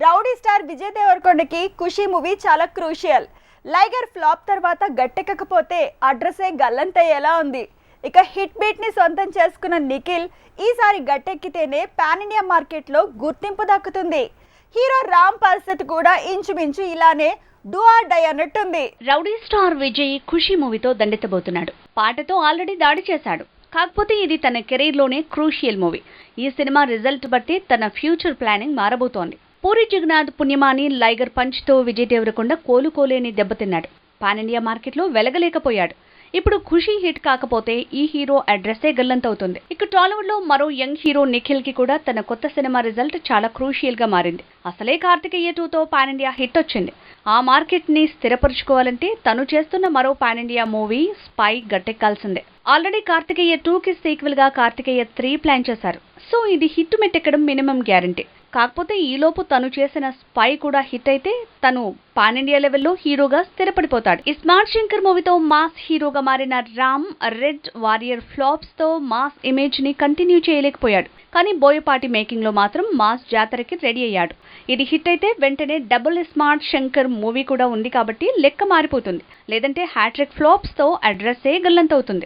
Rowdy star Vijay దేవరకొండకి ఖుషి movie చాలా crucial. లైగర్ flop తర్వాత గట్టెక్కకపోతే అడ్రసే గల్లంతయ్యేలా ఉంది. ఇక హిట్ బీట్ ని సొంతం చేసుకున్న నిఖిల్ ఈసారి గట్టెక్కితేనే పాన్ ఇండియా మార్కెట్లో గుర్తింపు దక్కుతుంది. హీరో రామ్ పరిస్థితి కూడా ఇంచుమించు ఇలానే డూ ఆర్ డై అన్నట్టుంది. రౌడీ స్టార్ విజయ్ ఖుషి మూవీతో దండెత్తబోతున్నాడు. పాటతో ఆల్రెడీ దాడి చేశాడు. కాకపోతే ఇది తన కెరీర్ లోనే క్రూషియల్ మూవీ. ఈ సినిమా రిజల్ట్ బట్టి తన ఫ్యూచర్ ప్లానింగ్ మారబోతోంది. పూరి జగన్నాథ్ పుణ్యమాని లైగర్ పంచ్ తో విజయ్ దేవరకొండ కోలుకోలేని దెబ్బతిన్నాడు. పాన్ ఇండియా మార్కెట్లో వెలగలేకపోయాడు. ఇప్పుడు ఖుషి హిట్ కాకపోతే ఈ హీరో అడ్రస్సే గల్లంతవుతుంది. ఇక టాలీవుడ్ లో మరో యంగ్ హీరో నిఖిల్ కి కూడా తన కొత్త సినిమా రిజల్ట్ చాలా క్రూషియల్ గా మారింది. అసలే కార్తికేయ 2తో పాన్ ఇండియా హిట్ వచ్చింది. ఆ మార్కెట్ ని స్థిరపరుచుకోవాలంటే తను చేస్తున్న మరో పాన్ ఇండియా మూవీ స్పై గట్టెక్కాల్సిందే. ఆల్రెడీ కార్తికేయ 2కి సీక్వెల్ గా కార్తికేయ 3 ప్లాన్ చేశారు. సో ఇది హిట్ మెట్టెక్కడం మినిమం గ్యారంటీ. కాకపోతే ఈలోపు తను చేసిన స్పై కూడా హిట్ అయితే తను పాన్ ఇండియా లెవెల్లో హీరోగా స్థిరపడిపోతాడు. ఈ స్మార్ట్ శంకర్ మూవీతో మాస్ హీరోగా మారిన రామ్ రెడ్ వారియర్ ఫ్లాప్స్ తో మాస్ ఇమేజ్ ని కంటిన్యూ చేయలేకపోయాడు. కానీ బోయపాటి మేకింగ్ లో మాత్రం మాస్ జాతరకి రెడీ అయ్యాడు. ఇది హిట్ అయితే వెంటనే డబుల్ స్మార్ట్ శంకర్ మూవీ కూడా ఉంది కాబట్టి లెక్క మారిపోతుంది. లేదంటే హ్యాట్రిక్ ఫ్లాప్స్ తో అడ్రస్సే గల్లంతవుతుంది.